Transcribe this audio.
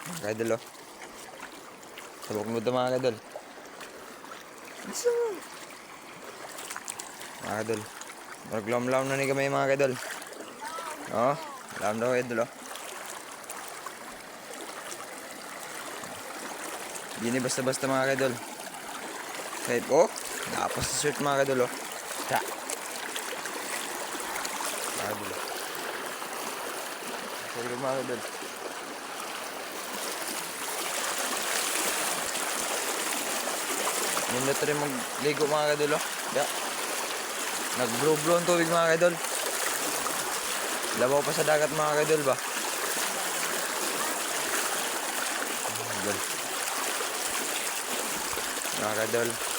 Mga kaidol oh. Sabok mo ito mga kaidol. Mga kaidol. Maglam-lam na ni kami mga kaidol. Oh, lam daw kaidol oh. Hindi ni basta-basta mga kaidol. Kahit oh, napos sa shirt mga kaidol oh. Ta. Mga kaidol oh. Sorry mga kaidol. Nindot rin magligo mga kaidol oh. Da. Nag-bro-bro ang tubig mga kaidol. Labaw pa sa dagat mga kaidol ba? Mga kaidol.